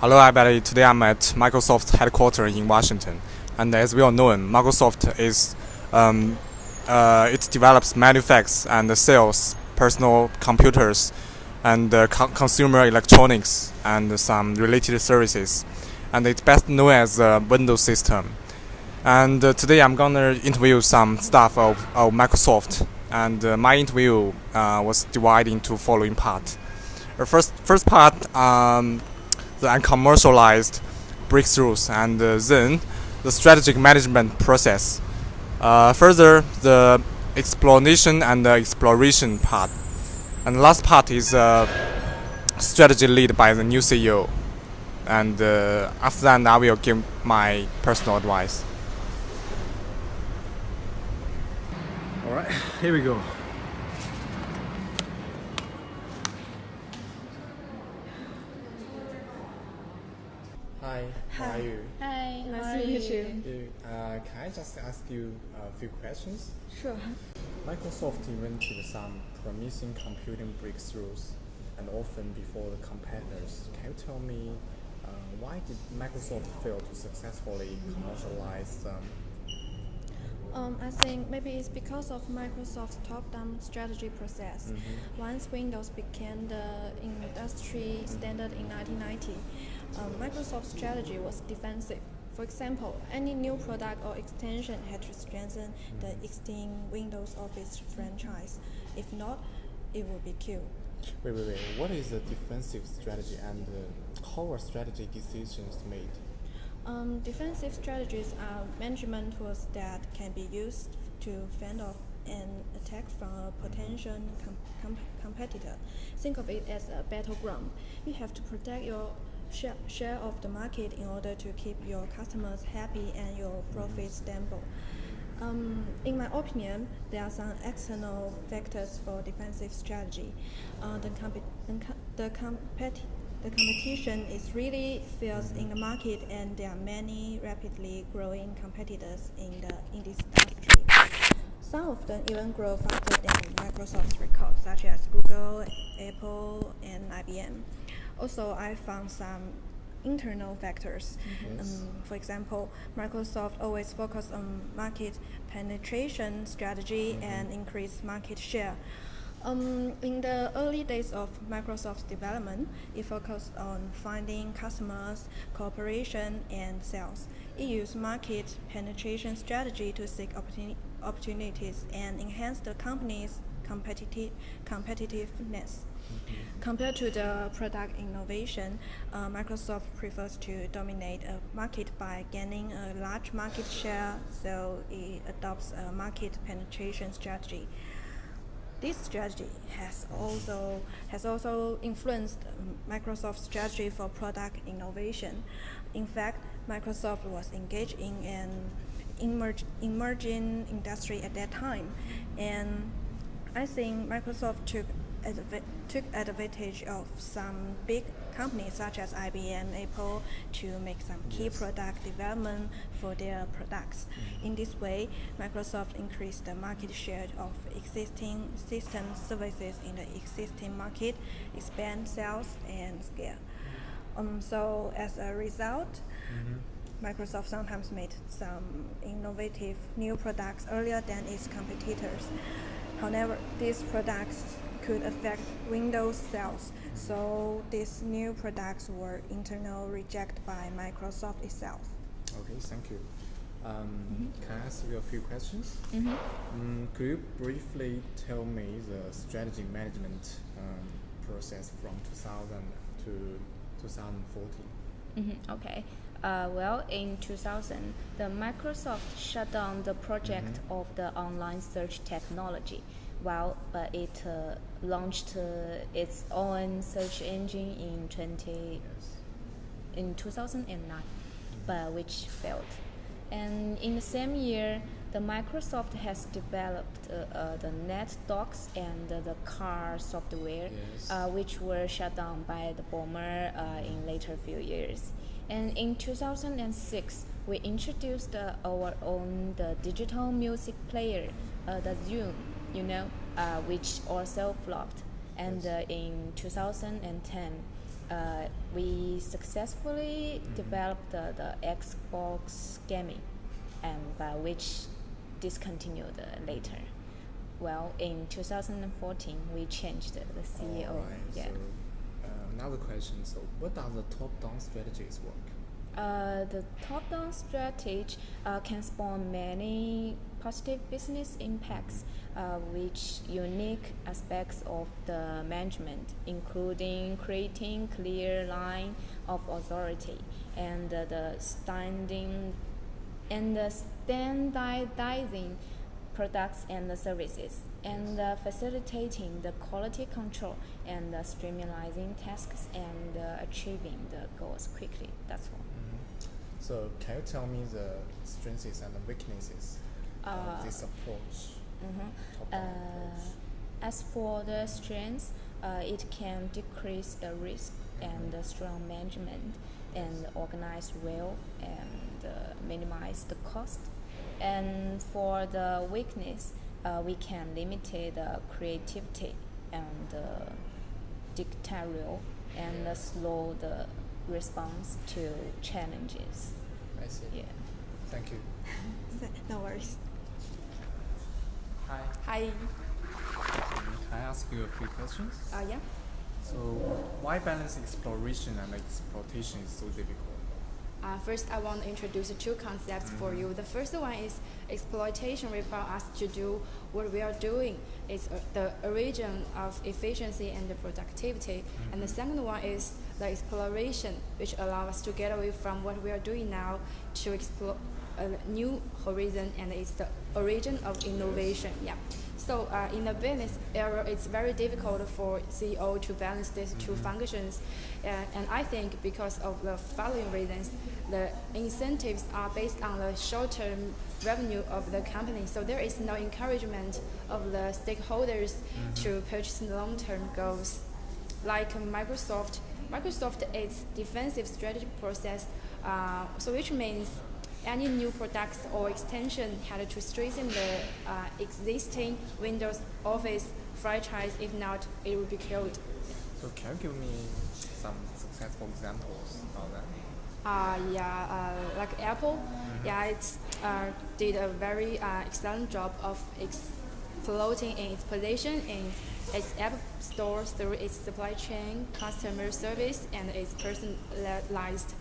Hello everybody, today I'm at Microsoft headquarters in Washington, and as we all know, Microsoft is it develops, manufactures, and sells personal computers and consumer electronics and some related services, and it's best known as a Windows system. And today I'm gonna interview some staff of Microsoft, and my interview was divided into following part. The first part, the uncommercialized breakthroughs, and then the strategic management process. Further, the explanation and the exploration part. And the last part is strategy lead by the new CEO. And after that, I will give my personal advice. All right, here we go. Hi, how are you? Hi, Nice to meet you. Can I just ask you a few questions? Sure. Microsoft invented some promising computing breakthroughs and often before the competitors. Can you tell me why did Microsoft fail to successfully commercialize them? I think maybe it's because of Microsoft's top-down strategy process. Once Windows became the industry standard in 1990, Microsoft's strategy was defensive. For example, any new product or extension had to strengthen the existing Windows Office franchise. If not, it would be killed. Wait. What is the defensive strategy, and how are strategy decisions made? Defensive strategies are management tools that can be used to fend off an attack from a potential competitor. Think of it as a battleground. You have to protect your share of the market in order to keep your customers happy and your profits stable. In my opinion, there are some external factors for defensive strategy. The competition is really fierce in the market, and there are many rapidly growing competitors in this industry. Some of them even grow faster than Microsoft's record, such as Google, Apple, and IBM. Also, I found some internal factors. For example, Microsoft always focused on market penetration strategy and increase market share. In the early days of Microsoft's development, it focused on finding customers, cooperation, and sales. It used market penetration strategy to seek opportunities and enhance the company's competitiveness. Compared to the product innovation, Microsoft prefers to dominate a market by gaining a large market share, so it adopts a market penetration strategy. This strategy has also influenced Microsoft's strategy for product innovation. In fact, Microsoft was engaged in an emerging industry at that time, and I think Microsoft took advantage of some big companies such as IBM, Apple to make some key product development for their products. In this way, Microsoft increased the market share of existing system services in the existing market, expand sales, and scale. So as a result, Microsoft sometimes made some innovative new products earlier than its competitors. However, these products could affect Windows sales, so these new products were internally rejected by Microsoft itself. Okay, thank you. Can I ask you a few questions? Could you briefly tell me the strategy management process from 2000 to 2014? Okay. Well, in 2000, the Microsoft shut down the project of the online search technology, while it launched its own search engine in 2009, but which failed. And in the same year, the Microsoft has developed the NetDocs and the car software, which were shut down by the bomber in later few years. And in 2006, we introduced our own the digital music player, the Zoom, which also flopped. And in 2010, we successfully developed the Xbox gaming, and which discontinued later. Well, in 2014, we changed the CEO. All right. Yeah. So, another question. So, what are the top-down strategies work? The top-down strategy can spawn many positive business impacts, which unique aspects of the management, including creating clear line of authority and the standardizing products and services, and facilitating the quality control and streamlining tasks and achieving the goals quickly. That's all. So, can you tell me the strengths and the weaknesses of this approach? Top-down approach? As for the strengths, it can decrease the risk and strong management and organize well and minimize the cost. And for the weakness, we can limit the creativity and dictatorial and slow the response to challenges. I see. Yeah. Thank you. No worries. Hi. Hi. Can I ask you a few questions? Yeah. So, why balance exploration and exploitation is so difficult? First, I want to introduce two concepts for you. The first one is exploitation requires us to do what we are doing. It's the origin of efficiency and the productivity. And the second one is the exploration, which allows us to get away from what we are doing now to explore a new horizon, and it's the origin of innovation. Yeah. So in the business area, it's very difficult for CEO to balance these two functions. And I think because of the following reasons, the incentives are based on the short-term revenue of the company. So there is no encouragement of the stakeholders to purchase long-term goals. Like Microsoft is defensive strategy process, so which means any new products or extension had to strengthen the existing Windows Office franchise. If not, it would be killed. So, can you give me some successful examples of that? Like Apple, it's did a very excellent job of exploiting in its position in its app store through its supply chain, customer service, and its personalized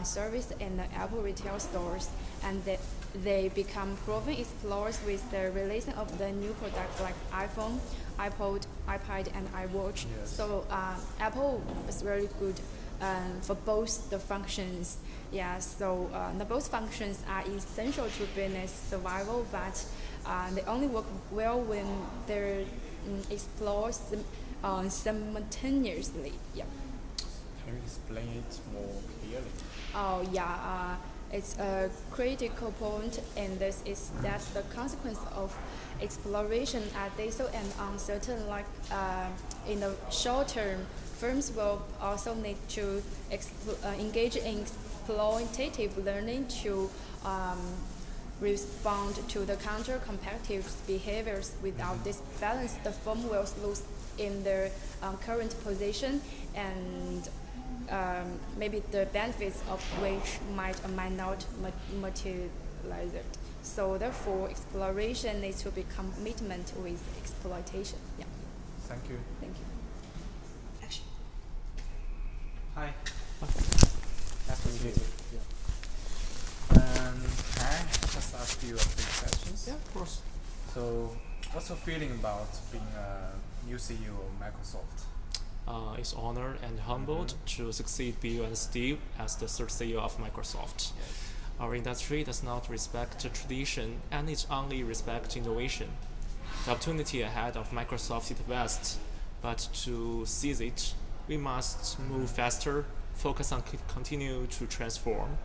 service in the Apple retail stores, and they become proven explorers with the release of the new products like iPhone, iPod, iPad, and iWatch. Yes. So Apple is very good for both the functions. Yeah, so the both functions are essential to business survival, but they only work well when they're explored simultaneously. Yeah. Can you explain it more clearly? It's a critical point, and this is that the consequence of exploration are diesel and uncertain. Like in the short term, firms will also need to engage in exploitative learning to respond to the counter-competitive behaviors. Without this balance, the firm will lose in their current position, and maybe the benefits of which might or might not materialize it. So therefore, exploration needs to be commitment with exploitation. Yeah. Thank you. Thank you. Action. Hi. Nice to meet you. Can I just ask you a few questions? Yeah, of course. So, what's your feeling about being a new CEO of Microsoft? It's honored and humbled to succeed Bill and Steve as the third CEO of Microsoft. Yes. Our industry does not respect tradition, and it only respects innovation. The opportunity ahead of Microsoft is vast, but to seize it, we must move faster, focus on continue to transform.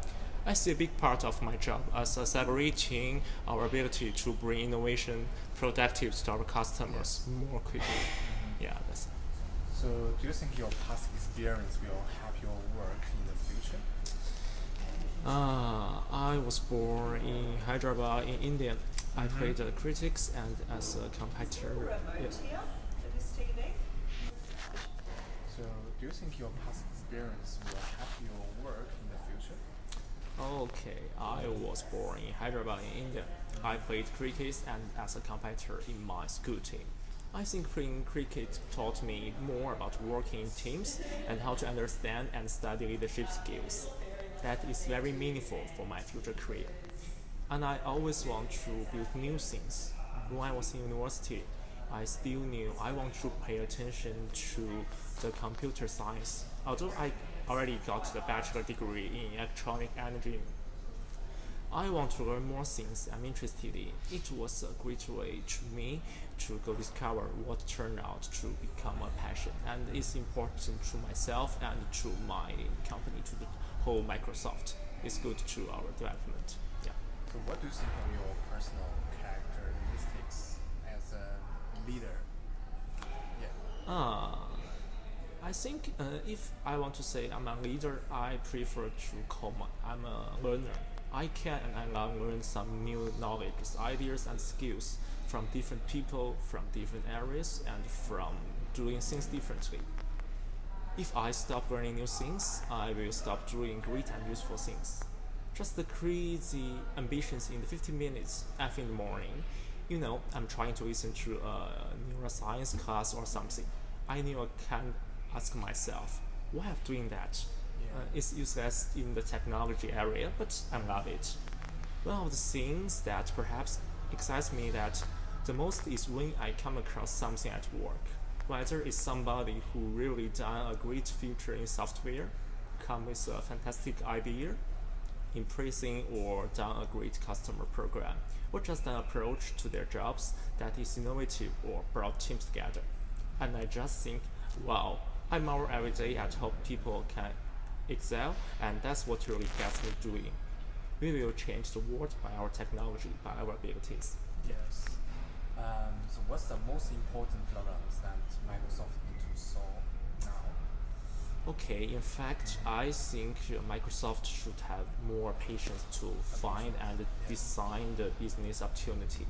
I see a big part of my job as accelerating our ability to bring innovation productive to our customers more quickly. Yeah, that's it. So, do you think your past experience will help your work in the future? I was born in Hyderabad in India. I played critics and as a competitor. Yeah. So, do you think your past experience will help your work in the future? Okay, I was born in Hyderabad in India. I played cricket and as a competitor in my school team. I think playing cricket taught me more about working in teams and how to understand and study leadership skills. That is very meaningful for my future career. And I always want to build new things. When I was in university, I still knew I want to pay attention to the computer science. Although I already got the bachelor degree in electronic engineering, I want to learn more things I'm interested in. It was a great way to me to go discover what turned out to become a passion, and it's important to myself and to my company, to the whole Microsoft. It's good to our development. Yeah. So what do you think of your personal characteristics as a leader? Yeah. I think if I want to say I'm a leader, I prefer to call I'm a learner. I can and I love learning some new knowledge, ideas, and skills from different people, from different areas, and from doing things differently. If I stop learning new things, I will stop doing great and useful things. Just the crazy ambitions in the 15 minutes every morning. I'm trying to listen to a neuroscience class or something. I knew I can ask myself, why I'm doing that? It's useless in the technology area, but I love it. One of the things that perhaps excites me that the most is when I come across something at work, whether it's somebody who really done a great feature in software, come with a fantastic idea, impressing or done a great customer program, or just an approach to their jobs that is innovative or brought teams together. And I just think, wow, I marvel every day at how people can excel, and that's what really gets me doing. We will change the world by our technology, by our abilities. Yes. So what's the most important problems that Microsoft needs to solve now? Okay, in fact, I think Microsoft should have more patience to find and design the business opportunity.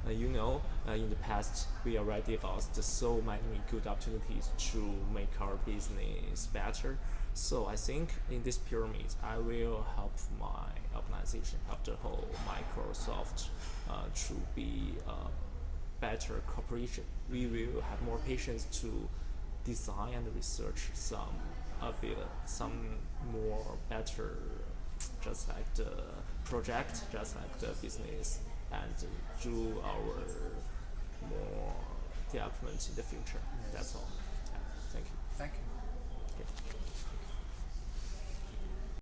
In the past, we already lost so many good opportunities to make our business better. So I think in this pyramid, I will help my organization, help the whole Microsoft to be a better corporation. We will have more patience to design and research some more better, just like the project, just like the business, and do our more development in the future. That's all. Yeah, thank you. Thank you.